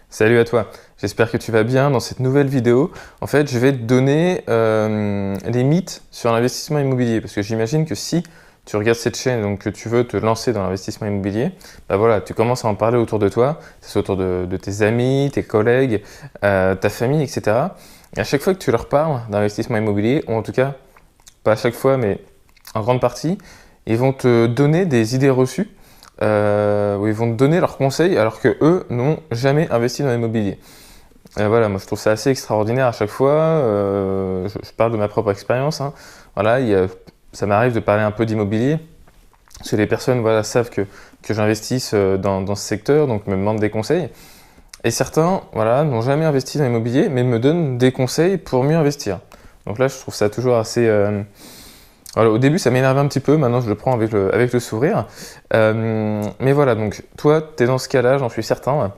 Salut à toi, j'espère que tu vas bien. Dans cette nouvelle vidéo, en fait, je vais te donner les mythes sur l'investissement immobilier. Parce que j'imagine que si tu regardes cette chaîne, donc que tu veux te lancer dans l'investissement immobilier, bah voilà, tu commences à en parler autour de toi, que ce soit autour de tes amis, tes collègues, ta famille, etc. Et à chaque fois que tu leur parles d'investissement immobilier, ou en tout cas, pas à chaque fois, mais en grande partie, ils vont te donner des idées reçues où ils vont te donner leurs conseils alors que eux n'ont jamais investi dans l'immobilier. Voilà, moi je trouve ça assez extraordinaire à chaque fois. Je parle de ma propre expérience. Hein. Voilà, ça m'arrive de parler un peu d'immobilier parce que les personnes voilà, savent que j'investisse dans ce secteur, donc me demandent des conseils. Et certains voilà, n'ont jamais investi dans l'immobilier mais me donnent des conseils pour mieux investir. Donc là, je trouve ça toujours assez... Voilà, au début, ça m'énervait un petit peu, maintenant je le prends avec le sourire. Mais voilà, donc toi, tu es dans ce cas-là, j'en suis certain.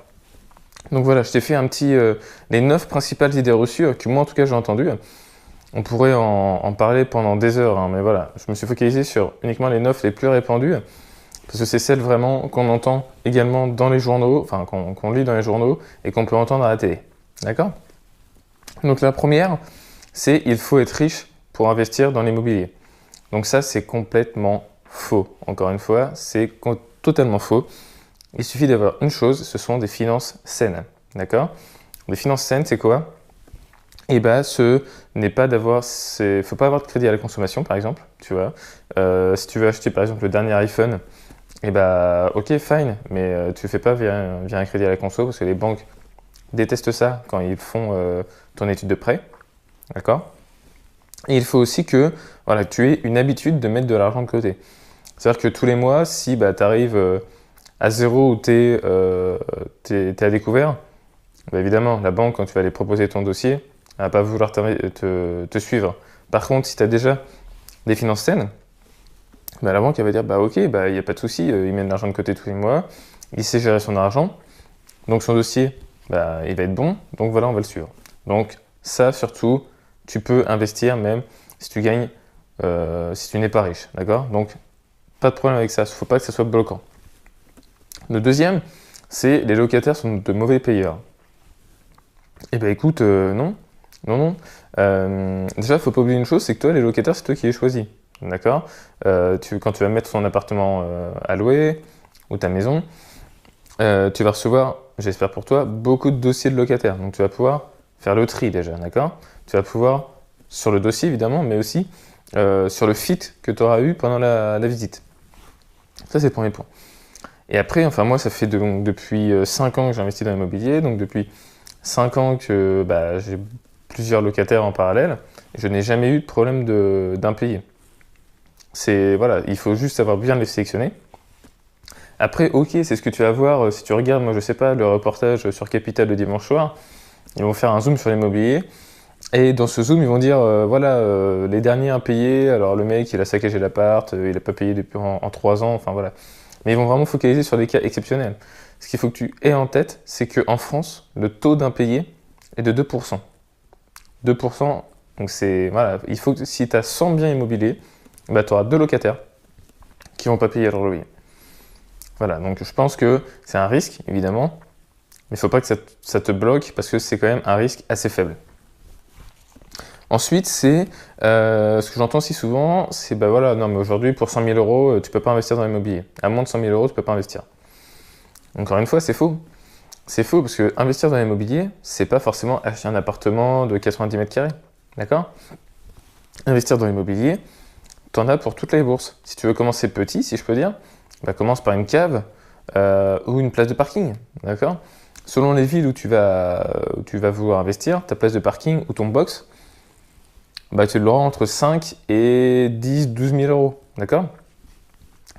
Donc voilà, je t'ai fait un petit, les 9 principales idées reçues que moi en tout cas j'ai entendues. On pourrait en parler pendant des heures, hein, mais voilà, je me suis focalisé sur uniquement les 9 les plus répandues, parce que c'est celles vraiment qu'on entend également dans les journaux, enfin qu'on lit dans les journaux et qu'on peut entendre à la télé. D'accord? Donc la première, c'est il faut être riche pour investir dans l'immobilier. Donc ça, c'est complètement faux. Encore une fois, c'est totalement faux. Il suffit d'avoir une chose, ce sont des finances saines. D'accord? Les finances saines, c'est quoi? Eh bien, ce n'est pas d'avoir... Il ne faut pas avoir de crédit à la consommation, par exemple. Tu vois. Si tu veux acheter, par exemple, le dernier iPhone, eh ben, ok, fine, mais tu ne le fais pas via un crédit à la conso, parce que les banques détestent ça quand ils font ton étude de prêt. D'accord? Et il faut aussi que voilà, tu aies une habitude de mettre de l'argent de côté. C'est-à-dire que tous les mois, si bah, tu arrives à zéro ou tu es, à découvert, bah, évidemment, la banque, quand tu vas aller proposer ton dossier, elle ne va pas vouloir te suivre. Par contre, si tu as déjà des finances saines, bah, la banque elle va dire bah, ok, bah, il n'y a pas de souci, il met de l'argent de côté tous les mois, il sait gérer son argent, donc son dossier, bah, il va être bon, donc voilà, on va le suivre. Donc ça, surtout, tu peux investir même si tu gagnes, si tu n'es pas riche, d'accord? Donc, pas de problème avec ça, il ne faut pas que ça soit bloquant. Le deuxième, c'est les locataires sont de mauvais payeurs. Eh bien écoute, non. Déjà, il ne faut pas oublier une chose, c'est que toi, les locataires, c'est toi qui les choisis, d'accord? Quand tu vas mettre ton appartement à louer ou ta maison, tu vas recevoir, j'espère pour toi, beaucoup de dossiers de locataires. Donc tu vas pouvoir faire le tri déjà, d'accord? Tu vas pouvoir, sur le dossier évidemment, mais aussi sur le fit que tu auras eu pendant la visite. Ça, c'est le premier point. Et après, enfin moi, ça fait depuis 5 ans que j'investis dans l'immobilier, donc depuis 5 ans que bah, j'ai plusieurs locataires en parallèle, et je n'ai jamais eu de problème d'impayé. Voilà, il faut juste savoir bien les sélectionner. Après, ok, c'est ce que tu vas voir si tu regardes, moi je sais pas, le reportage sur Capital le dimanche soir, ils vont faire un zoom sur l'immobilier, et dans ce zoom, ils vont dire, voilà, les derniers impayés, alors le mec, il a saccagé l'appart, il n'a pas payé depuis en 3 ans, enfin voilà. Mais ils vont vraiment focaliser sur des cas exceptionnels. Ce qu'il faut que tu aies en tête, c'est qu'en France, le taux d'impayé est de 2%. 2%, donc c'est, voilà, il faut que si tu as 100 biens immobiliers, bah, tu auras 2 locataires qui ne vont pas payer leur loyer. Voilà, donc je pense que c'est un risque, évidemment, mais il ne faut pas que ça te bloque parce que c'est quand même un risque assez faible. Ensuite, c'est ce que j'entends si souvent, c'est bah voilà, non mais aujourd'hui pour 100 000 euros, tu ne peux pas investir dans l'immobilier. À moins de 100 000 euros, tu ne peux pas investir. Encore une fois, c'est faux. C'est faux parce que investir dans l'immobilier, c'est pas forcément acheter un appartement de 90 mètres carrés. D'accord? Investir dans l'immobilier, tu en as pour toutes les bourses. Si tu veux commencer petit, si je peux dire, bah commence par une cave ou une place de parking. D'accord? Selon les villes où tu vas vouloir investir, ta place de parking ou ton box, bah, tu l'auras entre 5 et 10, 12 000 euros. D'accord?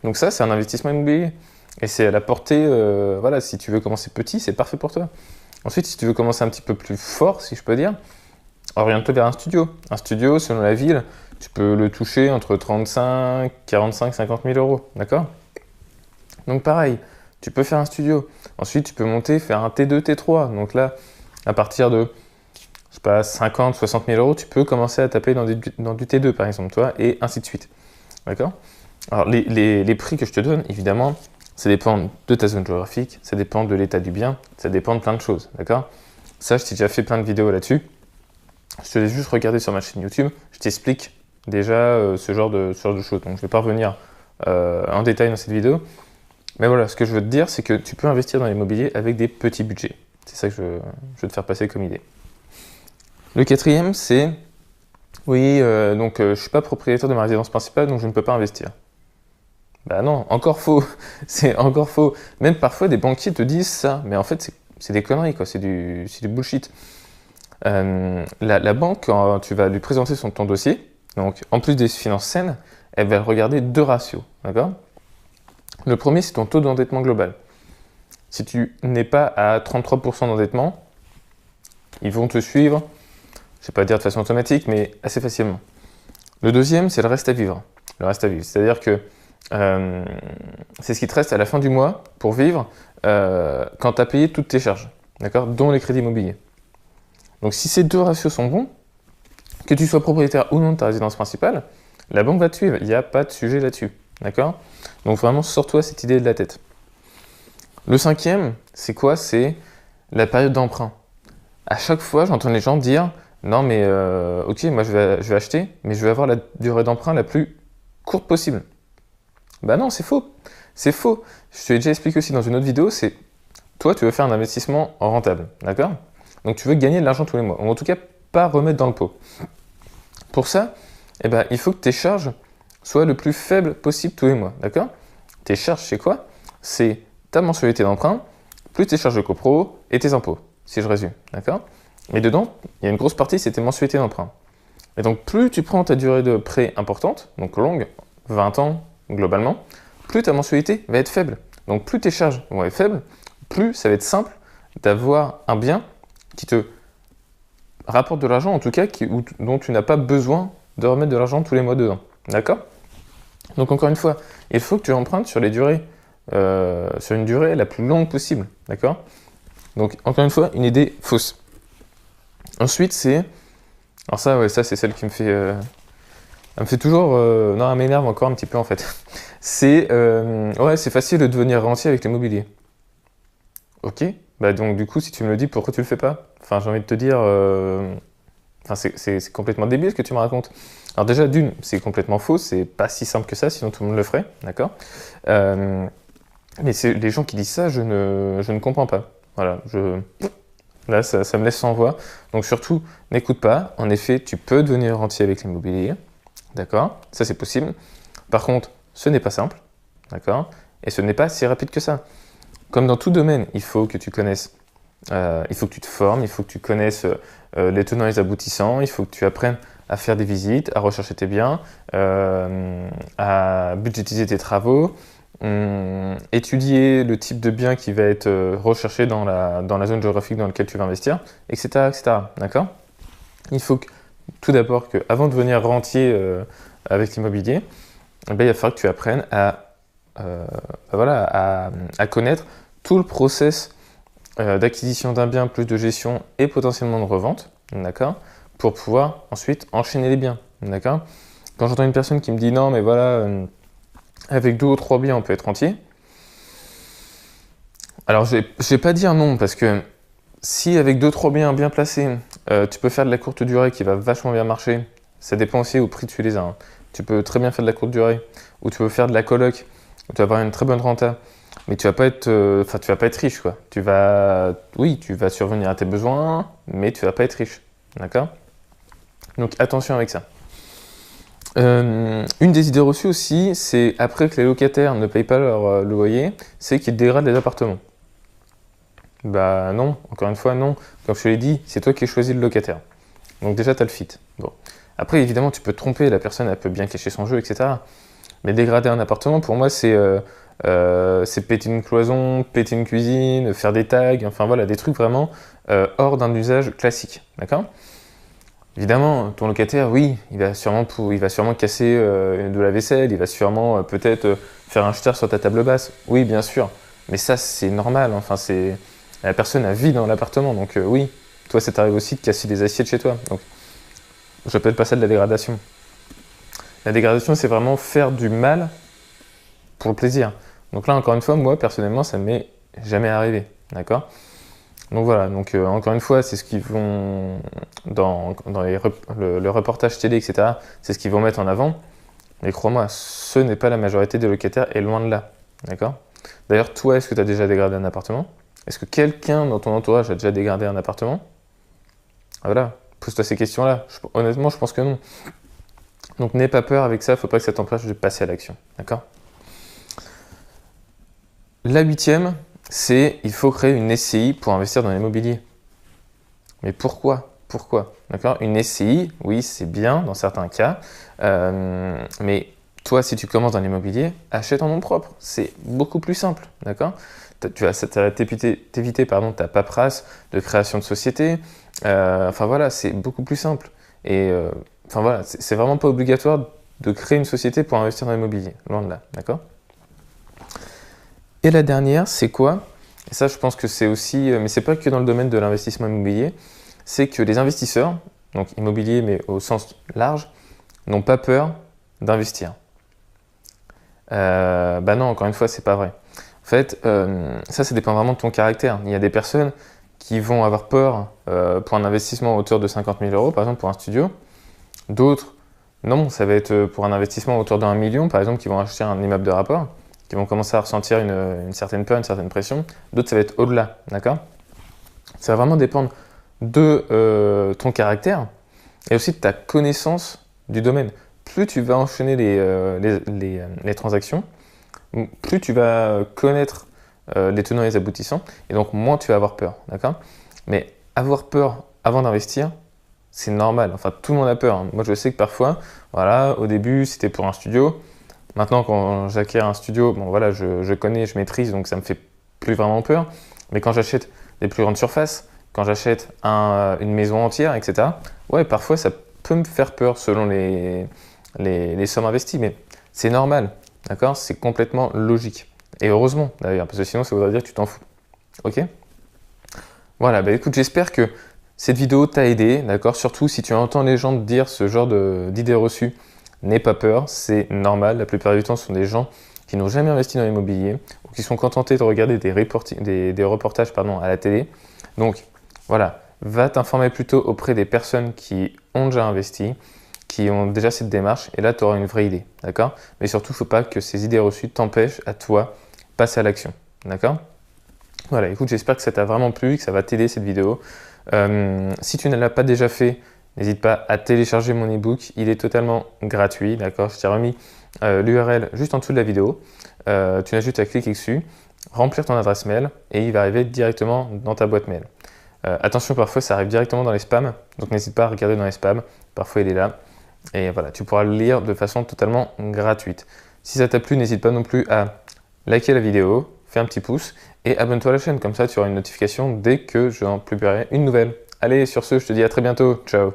Donc ça, c'est un investissement immobilier. Et c'est à la portée, voilà, si tu veux commencer petit, c'est parfait pour toi. Ensuite, si tu veux commencer un petit peu plus fort, si je peux dire, oriente-toi vers un studio. Un studio, selon la ville, tu peux le toucher entre 35, 45, 50 000 euros. D'accord? Donc pareil, tu peux faire un studio. Ensuite, tu peux monter, faire un T2, T3. Donc là, à partir de, je sais pas, 50, 60 000 euros, tu peux commencer à taper dans du T2 par exemple, toi, et ainsi de suite. D'accord? Alors les prix que je te donne, évidemment, Ça dépend de ta zone géographique, ça dépend de l'état du bien, ça dépend de plein de choses, d'accord? Ça, je t'ai déjà fait plein de vidéos là-dessus. Je te laisse juste regarder sur ma chaîne YouTube, je t'explique déjà ce genre de choses. Donc, je ne vais pas revenir en détail dans cette vidéo. Mais voilà, ce que je veux te dire, c'est que tu peux investir dans l'immobilier avec des petits budgets. C'est ça que je veux te faire passer comme idée. Le quatrième, c'est oui, je ne suis pas propriétaire de ma résidence principale, donc je ne peux pas investir. Bah non, encore faux. C'est encore faux. Même parfois, des banquiers te disent ça, mais en fait, c'est des conneries, quoi. C'est du bullshit. La banque, quand tu vas lui présenter ton dossier, donc en plus des finances saines, elle va regarder deux ratios, d'accord? Le premier, c'est ton taux d'endettement global. Si tu n'es pas à 33% d'endettement, ils vont te suivre, je ne vais pas dire de façon automatique, mais assez facilement. Le deuxième, c'est le reste à vivre. Le reste à vivre, c'est-à-dire que c'est ce qui te reste à la fin du mois pour vivre quand tu as payé toutes tes charges, d'accord, dont les crédits immobiliers. Donc si ces deux ratios sont bons, que tu sois propriétaire ou non de ta résidence principale, la banque va te suivre, il n'y a pas de sujet là-dessus, d'accord? Donc vraiment, sors-toi cette idée de la tête. Le cinquième, c'est quoi? C'est la période d'emprunt. À chaque fois, j'entends les gens dire « Non mais ok, moi je vais acheter, mais je vais avoir la durée d'emprunt la plus courte possible. » Bah non, c'est faux. C'est faux. Je te l'ai déjà expliqué aussi dans une autre vidéo, c'est toi, tu veux faire un investissement rentable, d'accord? Donc tu veux gagner de l'argent tous les mois, ou en tout cas pas remettre dans le pot. Pour ça, il faut que tes charges soient le plus faibles possible tous les mois, d'accord? Tes charges, c'est quoi? C'est ta mensualité d'emprunt, plus tes charges de copro et tes impôts, si je résume, d'accord? Mais dedans, il y a une grosse partie, c'est tes mensualités d'emprunt. Et donc plus tu prends ta durée de prêt importante, donc longue, 20 ans globalement, plus ta mensualité va être faible. Donc plus tes charges vont être faibles, plus ça va être simple d'avoir un bien qui te rapporte de l'argent, en tout cas, dont tu n'as pas besoin de remettre de l'argent tous les mois dedans. D'accord? Donc encore une fois, il faut que tu empruntes sur les durées, sur une durée la plus longue possible. D'accord? Donc encore une fois, une idée fausse. Ensuite, c'est... Alors ça, ouais, ça c'est celle qui me fait... elle me fait toujours... non, elle m'énerve encore un petit peu en fait. C'est... ouais, c'est facile de devenir rentier avec l'immobilier. Ok, bah donc du coup, si tu me le dis, pourquoi tu le fais pas? Enfin, j'ai envie de te dire... Enfin, c'est complètement débile ce que tu me racontes. Alors déjà, d'une, c'est complètement faux, c'est pas si simple que ça, sinon tout le monde le ferait, d'accord? Mais les gens qui disent ça, je ne comprends pas. Voilà, là, ça me laisse sans voix. Donc surtout, n'écoute pas. En effet, tu peux devenir rentier avec l'immobilier, d'accord? Ça, c'est possible. Par contre, ce n'est pas simple, d'accord? Et ce n'est pas si rapide que ça. Comme dans tout domaine, il faut que tu connaisses, il faut que tu te formes, il faut que tu connaisses les tenants et les aboutissants, il faut que tu apprennes à faire des visites, à rechercher tes biens, à budgétiser tes travaux, étudier le type de bien qui va être recherché dans la zone géographique dans laquelle tu vas investir, etc. etc. D'accord? Il faut que, tout d'abord, qu'avant de devenir rentier avec l'immobilier, il va falloir que tu apprennes à connaître tout le process d'acquisition d'un bien, plus de gestion et potentiellement de revente, d'accord, pour pouvoir ensuite enchaîner les biens, d'accord. Quand j'entends une personne qui me dit non, mais voilà, avec 2 ou 3 biens, on peut être rentier. Alors, je vais pas dire non, parce que si avec 2-3 biens bien placés, tu peux faire de la courte durée qui va vachement bien marcher, ça dépend aussi au prix que tu les as. Hein. Tu peux très bien faire de la courte durée, ou tu peux faire de la coloc, où tu vas avoir une très bonne renta, mais tu vas pas être, tu vas pas être riche, quoi. Oui, tu vas survenir à tes besoins, mais tu vas pas être riche, d'accord? Donc attention avec ça. Une des idées reçues aussi, c'est après que les locataires ne payent pas leur loyer, c'est qu'ils dégradent les appartements. Bah non, encore une fois non. Comme je te l'ai dit, c'est toi qui as choisi le locataire. Donc déjà, tu as le fit. Bon. Après, évidemment, tu peux te tromper, la personne, elle peut bien cacher son jeu, etc. Mais dégrader un appartement, pour moi, c'est péter une cloison, péter une cuisine, faire des tags, enfin voilà, des trucs vraiment hors d'un usage classique, d'accord? Évidemment, ton locataire, oui, il va sûrement casser de la vaisselle, il va sûrement peut-être faire un jeter sur ta table basse, oui, bien sûr. Mais ça, c'est normal, enfin, la personne a vie dans l'appartement, donc oui, toi, ça t'arrive aussi de casser des assiettes chez toi. Donc, j'appelle pas ça de la dégradation. La dégradation, c'est vraiment faire du mal pour le plaisir. Donc là, encore une fois, moi, personnellement, ça ne m'est jamais arrivé, d'accord? Donc voilà, donc encore une fois, c'est ce qu'ils vont, dans le reportage télé, etc., c'est ce qu'ils vont mettre en avant. Mais crois-moi, ce n'est pas la majorité des locataires, et loin de là, d'accord? D'ailleurs, toi, est-ce que tu as déjà dégradé un appartement? Est-ce que quelqu'un dans ton entourage a déjà dégradé un appartement? Voilà, pose-toi ces questions-là. Honnêtement, je pense que non. Donc n'aie pas peur avec ça, il ne faut pas que ça t'empêche de passer à l'action, d'accord? La 8e, c'est il faut créer une SCI pour investir dans l'immobilier. Mais pourquoi? Pourquoi? D'accord? Une SCI, oui, c'est bien dans certains cas, mais toi, si tu commences dans l'immobilier, achète en nom propre. C'est beaucoup plus simple, d'accord? Tu vas t'éviter ta paperasse de création de société. Enfin voilà, c'est beaucoup plus simple. Et enfin voilà, c'est vraiment pas obligatoire de créer une société pour investir dans l'immobilier, loin de là, d'accord? Et la dernière, c'est quoi? Et ça, je pense que c'est aussi, mais c'est pas que dans le domaine de l'investissement immobilier, c'est que les investisseurs, donc immobilier mais au sens large, n'ont pas peur d'investir. Bah non, encore une fois, c'est pas vrai. En fait, ça dépend vraiment de ton caractère. Il y a des personnes qui vont avoir peur pour un investissement à hauteur de 50 000 euros, par exemple pour un studio. D'autres, non, ça va être pour un investissement à hauteur de 1 million, par exemple, qui vont acheter un immeuble de rapport, qui vont commencer à ressentir une certaine peur, une certaine pression. D'autres, ça va être au-delà, d'accord? Ça va vraiment dépendre de ton caractère et aussi de ta connaissance du domaine. Plus tu vas enchaîner les transactions, plus tu vas connaître les tenants et les aboutissants, et donc moins tu vas avoir peur, d'accord? Mais avoir peur avant d'investir, c'est normal. Enfin, tout le monde a peur, hein. Moi, je sais que parfois, voilà, au début, c'était pour un studio. Maintenant, quand j'acquiers un studio, bon voilà, je connais, je maîtrise, donc ça me fait plus vraiment peur. Mais quand j'achète des plus grandes surfaces, quand j'achète une maison entière, etc., ouais, parfois ça peut me faire peur selon les sommes investies, mais c'est normal, d'accord? C'est complètement logique. Et heureusement d'ailleurs, parce que sinon ça voudrait dire que tu t'en fous. Ok? Voilà, bah écoute, j'espère que cette vidéo t'a aidé, d'accord? Surtout si tu entends les gens te dire ce genre d'idées reçues, n'aie pas peur, c'est normal. La plupart du temps, ce sont des gens qui n'ont jamais investi dans l'immobilier ou qui sont contentés de regarder des reportages à la télé. Donc voilà, va t'informer plutôt auprès des personnes qui ont déjà investi, qui ont déjà cette démarche, et là tu auras une vraie idée, d'accord? Mais surtout, il ne faut pas que ces idées reçues t'empêchent à toi passer à l'action, d'accord? Voilà, écoute, j'espère que ça t'a vraiment plu, que ça va t'aider cette vidéo. Si tu ne l'as pas déjà fait, n'hésite pas à télécharger mon e-book, il est totalement gratuit, d'accord? Je t'ai remis l'URL juste en dessous de la vidéo. Tu n'as juste à cliquer dessus, remplir ton adresse mail et il va arriver directement dans ta boîte mail. Attention, parfois ça arrive directement dans les spams, donc n'hésite pas à regarder dans les spams, parfois il est là. Et voilà, tu pourras le lire de façon totalement gratuite. Si ça t'a plu, n'hésite pas non plus à liker la vidéo, fais un petit pouce et abonne-toi à la chaîne, comme ça tu auras une notification dès que j'en publierai une nouvelle. Allez, sur ce, je te dis à très bientôt, ciao!